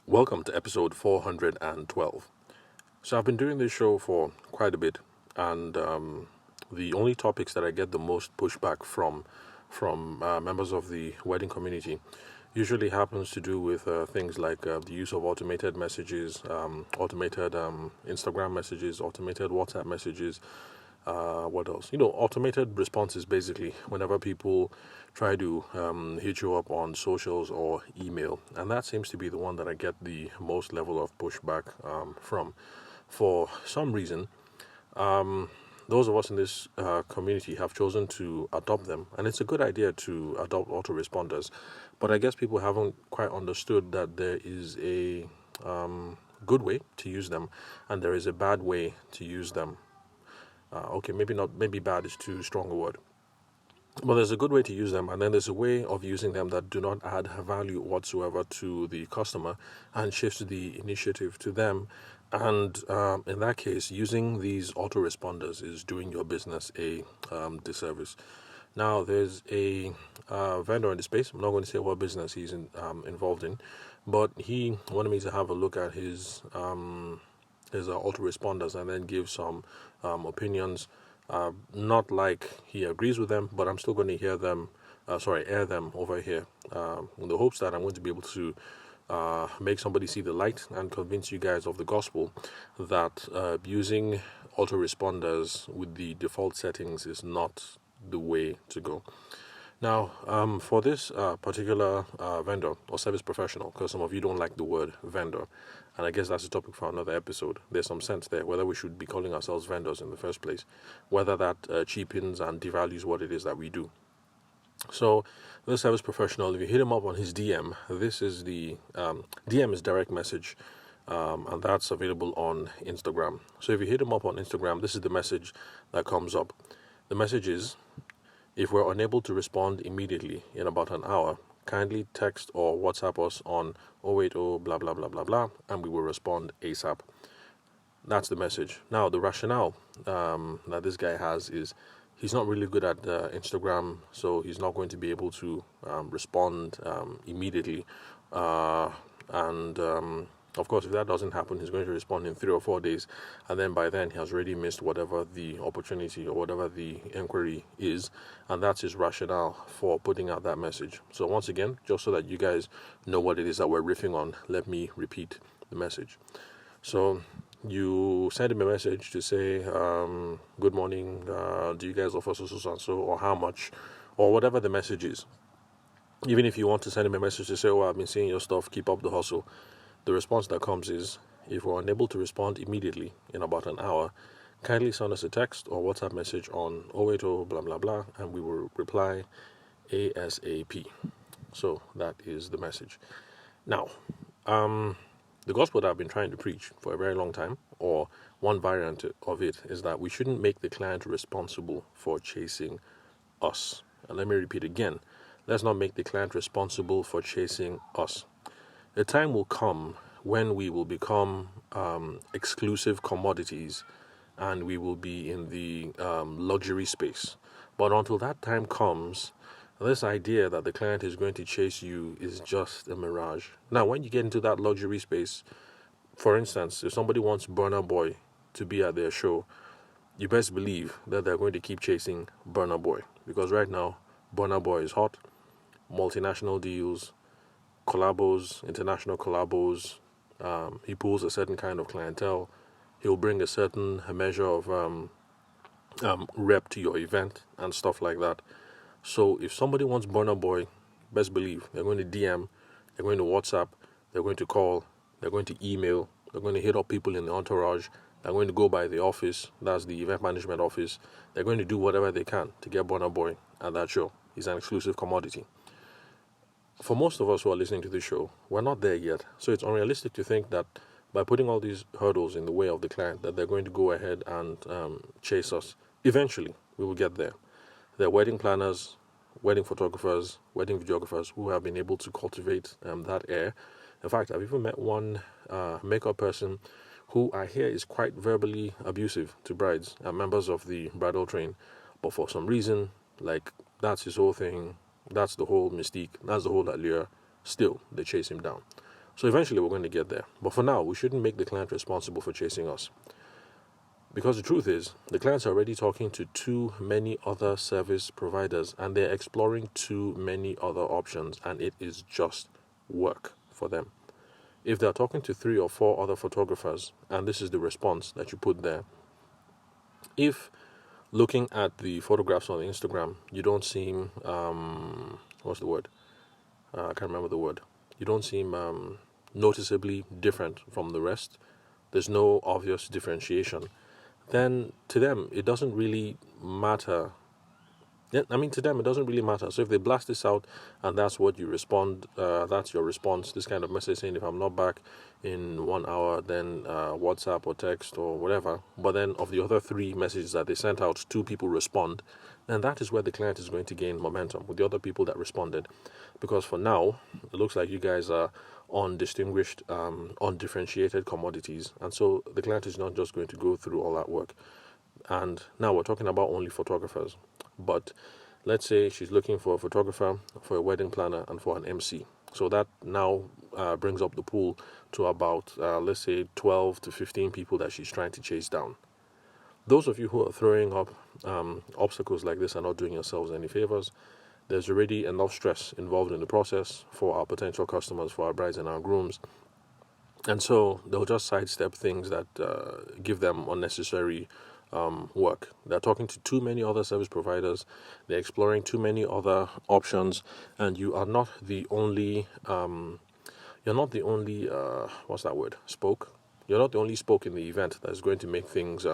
Welcome to episode 412. So, I've been doing this show for quite a bit, and the only topics that I get the most pushback from members of the wedding community usually happens to do with things like the use of automated messages, automated Instagram messages, automated WhatsApp messages. What else? Automated responses basically whenever people try to hit you up on socials or email. And that seems to be the one that I get the most level of pushback from. For some reason, those of us in this community have chosen to adopt them. And it's a good idea to adopt autoresponders. But I guess people haven't quite understood that there is a good way to use them and there is a bad way to use them. Okay, maybe not, maybe bad is too strong a word. But there's a good way to use them, and then there's a way of using them that do not add value whatsoever to the customer and shifts the initiative to them. And in that case, using these autoresponders is doing your business a disservice. Now, there's a vendor in the space. I'm not going to say what business he's involved in, but he wanted me to have a look at his autoresponders and then give some opinions. Not like he agrees with them, but I'm still going to air them over here in the hopes that I'm going to be able to make somebody see the light and convince you guys of the gospel that using autoresponders with the default settings is not the way to go. Now, for this particular vendor or service professional, because some of you don't like the word vendor, and I guess that's a topic for another episode. There's some sense there, whether we should be calling ourselves vendors in the first place, whether that cheapens and devalues what it is that we do. So, this service professional, if you hit him up on his DM, this is the DM is direct message, and that's available on Instagram. So, if you hit him up on Instagram, this is the message that comes up. The message is, if we're unable to respond immediately in about an hour, kindly text or WhatsApp us on 080 blah blah blah blah blah, and we will respond ASAP. That's the message. Now, the rationale that this guy has is he's not really good at Instagram, so he's not going to be able to respond immediately. And of course, if that doesn't happen, he's going to respond in 3 or 4 days, and then by then he has already missed whatever the opportunity or whatever the inquiry is, and that's his rationale for putting out that message. So once again, just so that you guys know what it is that we're riffing on, let me repeat the message. So you send him a message to say, good morning, do you guys offer so, or how much, or whatever the message is. Even if you want to send him a message to say, oh, I've been seeing your stuff, keep up the hustle. The response that comes is, if we're unable to respond immediately in about an hour, kindly send us a text or WhatsApp message on 080 blah blah blah, and we will reply ASAP. So that is the message. Now, the gospel that I've been trying to preach for a very long time, or one variant of it, is that we shouldn't make the client responsible for chasing us. And let me repeat again, let's not make the client responsible for chasing us. A time will come when we will become exclusive commodities and we will be in the luxury space. But until that time comes, this idea that the client is going to chase you is just a mirage. Now, when you get into that luxury space, for instance, if somebody wants Burna Boy to be at their show, you best believe that they're going to keep chasing Burna Boy. Because right now, Burna Boy is hot, multinational deals, collabos, international collabos. He pulls a certain kind of clientele. He'll bring a certain measure of rep to your event and stuff like that. So if somebody wants Burna Boy, best believe they're going to DM, they're going to WhatsApp, they're going to call, they're going to email, they're going to hit up people in the entourage, they're going to go by the office, that's the event management office. They're going to do whatever they can to get Burna Boy at that show. He's an exclusive commodity. For most of us who are listening to this show, we're not there yet. So it's unrealistic to think that by putting all these hurdles in the way of the client, that they're going to go ahead and chase us. Eventually, we will get there. There are wedding planners, wedding photographers, wedding videographers who have been able to cultivate that air. In fact, I've even met one makeup person who I hear is quite verbally abusive to brides and members of the bridal train. But for some reason, like, that's his whole thing. That's the whole mystique. That's the whole allure. Still, they chase him down. So eventually we're going to get there. But for now, we shouldn't make the client responsible for chasing us. Because the truth is, the clients are already talking to too many other service providers and they're exploring too many other options, and it is just work for them. If they're talking to 3 or 4 other photographers, and this is the response that you put there, if looking at the photographs on Instagram, you don't seem, what's the word? I can't remember the word. You don't seem noticeably different from the rest. There's no obvious differentiation. Then to them, it doesn't really matter. Yeah, I mean, to them, it doesn't really matter. So if they blast this out and that's what you respond, that's your response, this kind of message saying, if I'm not back in 1 hour, then WhatsApp or text or whatever. But then of the other 3 messages that they sent out, 2 people respond, then that is where the client is going to gain momentum with the other people that responded. Because for now, it looks like you guys are undistinguished, undifferentiated commodities. And so the client is not just going to go through all that work. And now we're talking about only photographers. But let's say she's looking for a photographer, for a wedding planner, and for an MC. So that now brings up the pool to about, let's say, 12 to 15 people that she's trying to chase down. Those of you who are throwing up obstacles like this are not doing yourselves any favors. There's already enough stress involved in the process for our potential customers, for our brides and our grooms. And so they'll just sidestep things that give them unnecessary work. They're talking to too many other service providers. They're exploring too many other options, and you are not the only. You're not the only. What's that word? Spoke. You're not the only spoke in the event that is going to make things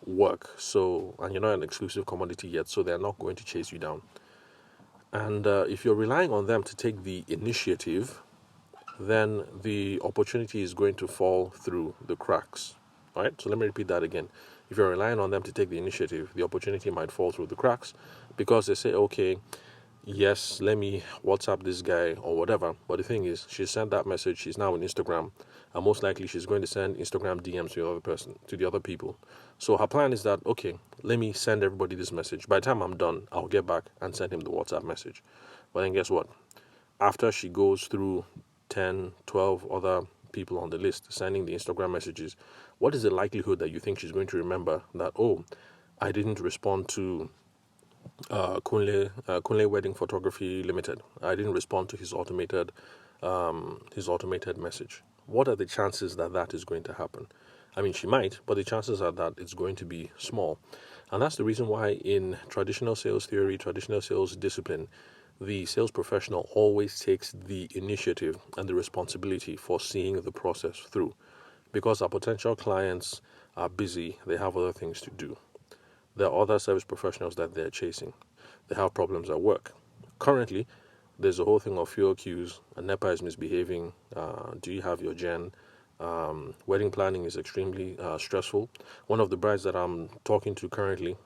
work. So, and you're not an exclusive commodity yet, so they're not going to chase you down. And if you're relying on them to take the initiative, then the opportunity is going to fall through the cracks. All right, so let me repeat that again. If you're relying on them to take the initiative, the opportunity might fall through the cracks because they say, okay, yes, let me WhatsApp this guy or whatever. But the thing is, she sent that message, she's now on Instagram, and most likely she's going to send Instagram DMs to the other person, to the other people. So her plan is that, okay, let me send everybody this message. By the time I'm done, I'll get back and send him the WhatsApp message. But then guess what? After she goes through 10, 12 other people on the list sending the Instagram messages, what is the likelihood that you think she's going to remember that, oh, I didn't respond to Kunle Wedding Photography Limited. I didn't respond to his automated message. What are the chances that that is going to happen? I mean, she might, but the chances are that it's going to be small. And that's the reason why in traditional sales theory, traditional sales discipline, the sales professional always takes the initiative and the responsibility for seeing the process through. Because our potential clients are busy, they have other things to do. There are other service professionals that they're chasing. They have problems at work. Currently, there's a whole thing of fuel queues, and NEPA is misbehaving. Do you have your gen? Wedding planning is extremely stressful. One of the brides that I'm talking to currently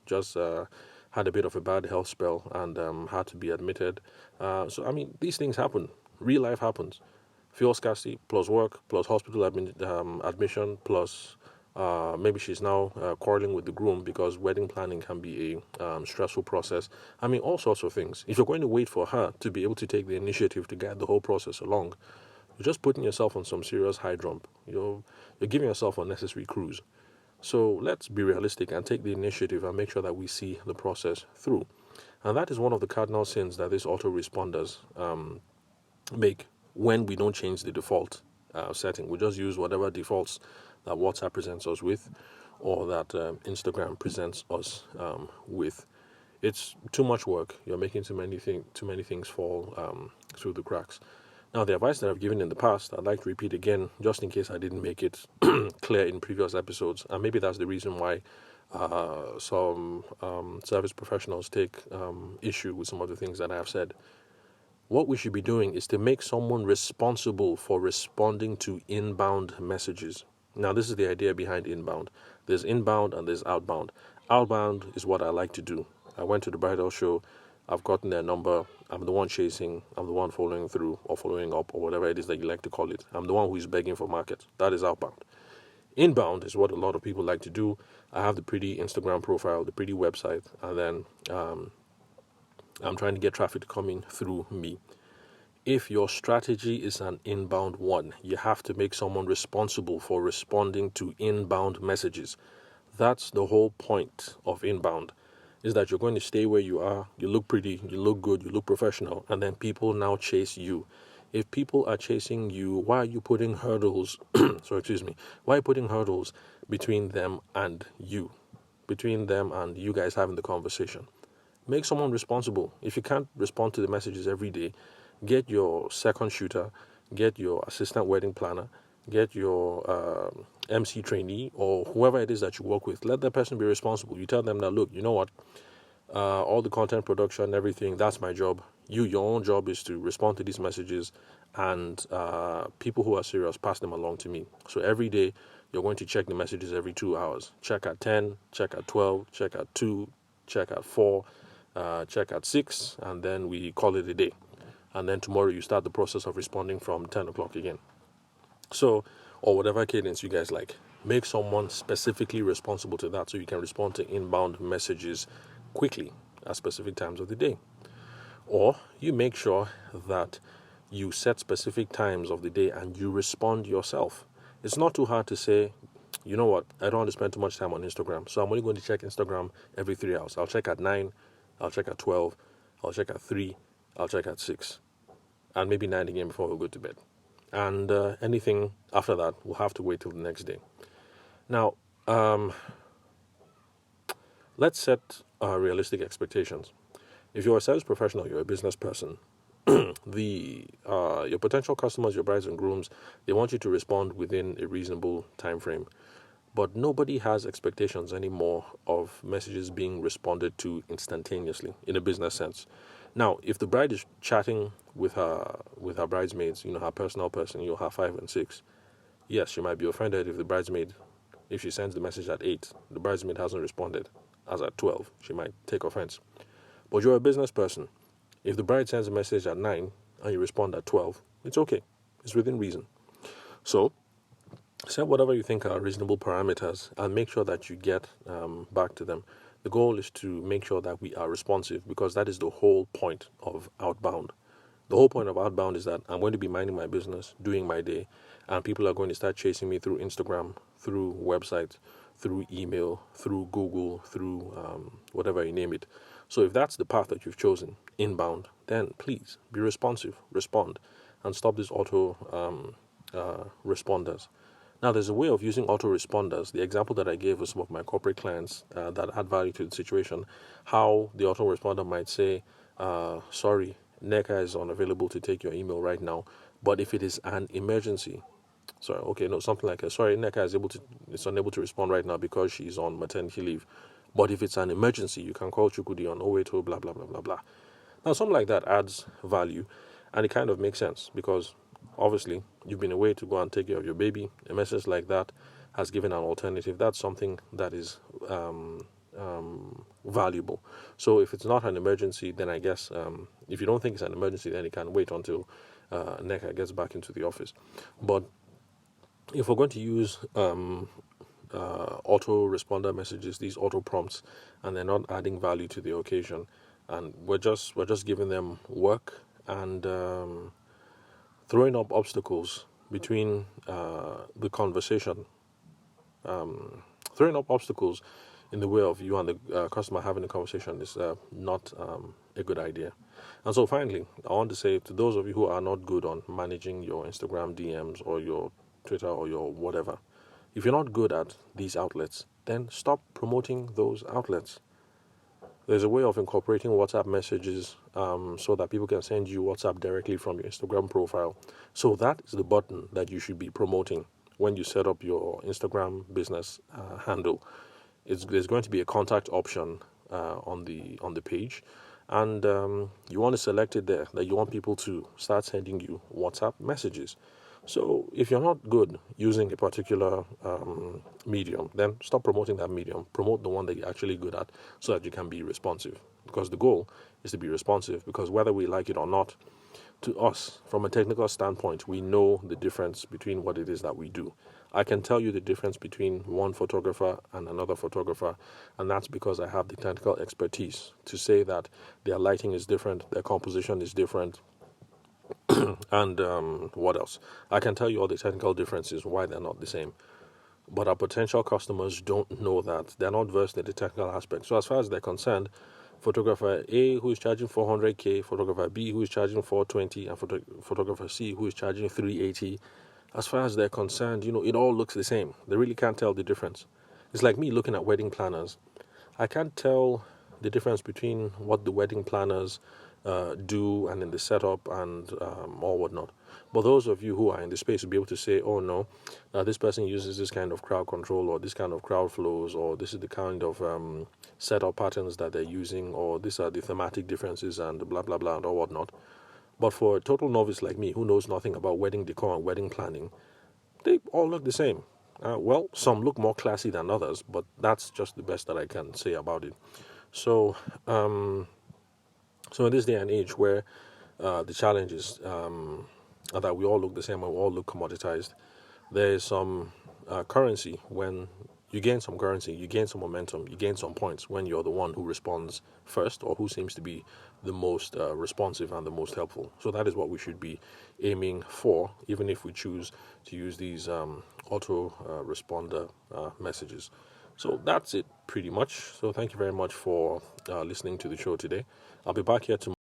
just had a bit of a bad health spell and had to be admitted. So, I mean, these things happen. Real life happens. Fuel scarcity plus work plus hospital admission plus maybe she's now quarreling with the groom because wedding planning can be a stressful process. I mean, all sorts of things. If you're going to wait for her to be able to take the initiative to guide the whole process along, you're just putting yourself on some serious high jump. You're giving yourself unnecessary cruise. So let's be realistic and take the initiative and make sure that we see the process through. And that is one of the cardinal sins that these autoresponders make when we don't change the default setting. We just use whatever defaults that WhatsApp presents us with or that Instagram presents us with. It's too much work. You're making too many things fall through the cracks. Now, the advice that I've given in the past, I'd like to repeat again, just in case I didn't make it clear in previous episodes. And maybe that's the reason why some service professionals take issue with some of the things that I have said. What we should be doing is to make someone responsible for responding to inbound messages. Now, this is the idea behind inbound. There's inbound and there's outbound. Outbound is what I like to do. I went to the bridal show. I've gotten their number. I'm the one chasing. I'm the one following through or following up or whatever it is that you like to call it. I'm the one who is begging for market. That is outbound. Inbound is what a lot of people like to do. I have the pretty Instagram profile, the pretty website, and then I'm trying to get traffic coming through me. If your strategy is an inbound one, you have to make someone responsible for responding to inbound messages. That's the whole point of inbound, is that you're going to stay where you are, you look pretty, you look good, you look professional, and then people now chase you. If people are chasing you, why are you putting hurdles, why are you putting hurdles between them and you, between them and you guys having the conversation? Make someone responsible. If you can't respond to the messages every day, get your second shooter, get your assistant wedding planner, get your MC trainee, or whoever it is that you work with. Let that person be responsible. You tell them that, look, you know what, all the content production, everything, that's my job. Your own job is to respond to these messages, and people who are serious, pass them along to me. So every day, you're going to check the messages every 2 hours. Check at 10, check at 12, check at 2, check at 4, check at 6, and then we call it a day. And then tomorrow you start the process of responding from 10 o'clock again. So, or whatever cadence you guys like. Make someone specifically responsible to that so you can respond to inbound messages quickly at specific times of the day. Or you make sure that you set specific times of the day and you respond yourself. It's not too hard to say, you know what, I don't want to spend too much time on Instagram, so I'm only going to check Instagram every 3 hours. I'll check at 9, I'll check at 12, I'll check at 3, I'll check at 6, and maybe 9 again before we go to bed. And anything after that will have to wait till the next day. Now, let's set realistic expectations. If you're a sales professional, you're a business person, your potential customers, your brides and grooms, they want you to respond within a reasonable time frame. But nobody has expectations anymore of messages being responded to instantaneously in a business sense. Now, if the bride is chatting with her bridesmaids, her personal person, her 5 and 6, yes, she might be offended if she sends the message at 8, the bridesmaid hasn't responded, as at 12, she might take offense. But you're a business person. If the bride sends a message at 9 and you respond at 12, it's okay. It's within reason. So, set whatever you think are reasonable parameters and make sure that you get back to them. The goal is to make sure that we are responsive, because that is the whole point of outbound. The whole point of outbound is that I'm going to be minding my business, doing my day, and people are going to start chasing me through Instagram, through websites, through email, through Google, through whatever you name it. So if that's the path that you've chosen, inbound, then please be responsive, respond, and stop these auto responders. Now, there's a way of using autoresponders. The example that I gave was some of my corporate clients that add value to the situation. How the autoresponder might say, sorry, NECA is unavailable to take your email right now. But if it is an emergency, something like sorry, NECA is unable to respond right now because she's on maternity leave. But if it's an emergency, you can call Chukudi on 080 blah, blah, blah, blah, blah. Now, something like that adds value, and it kind of makes sense because obviously, you've been away to go and take care of your baby. A message like that has given an alternative. That's something that is valuable. So if it's not an emergency, then I guess if you don't think it's an emergency, then you can wait until NECA gets back into the office. But if we're going to use auto-responder messages, these auto prompts, and they're not adding value to the occasion, and we're just giving them work and throwing up obstacles between the conversation, throwing up obstacles in the way of you and the customer having a conversation is not a good idea. And so finally, I want to say to those of you who are not good on managing your Instagram DMs or your Twitter or your whatever, if you're not good at these outlets, then stop promoting those outlets. There's a way of incorporating WhatsApp messages so that people can send you WhatsApp directly from your Instagram profile. So that is the button that you should be promoting when you set up your Instagram business handle. There's going to be a contact option on the page, and you want to select it there that you want people to start sending you WhatsApp messages. So if you're not good using a particular medium, then stop promoting that medium. Promote the one that you're actually good at so that you can be responsive. Because the goal is to be responsive, because whether we like it or not, to us, from a technical standpoint, we know the difference between what it is that we do. I can tell you the difference between one photographer and another photographer, and that's because I have the technical expertise to say that their lighting is different, their composition is different, And what else? I can tell you all the technical differences, why they're not the same. But our potential customers don't know that. They're not versed in the technical aspect. So as far as they're concerned, photographer A who is charging 400k, photographer B who is charging 420, and photographer C who is charging 380, as far as they're concerned, it all looks the same. They really can't tell the difference. It's like me looking at wedding planners. I can't tell the difference between what the wedding planners do and in the setup and or whatnot. But those of you who are in the space will be able to say, oh no, this person uses this kind of crowd control or this kind of crowd flows, or this is the kind of setup patterns that they're using, or these are the thematic differences and blah blah blah or whatnot. But for a total novice like me who knows nothing about wedding decor and wedding planning, they all look the same. Well, some look more classy than others, but that's just the best that I can say about it. So, so in this day and age where the challenge is that we all look the same and we all look commoditized, there is some currency when you gain some currency, you gain some momentum, you gain some points when you're the one who responds first or who seems to be the most responsive and the most helpful. So that is what we should be aiming for, even if we choose to use these auto responder messages. So that's it pretty much. So thank you very much for listening to the show today. I'll be back here tomorrow.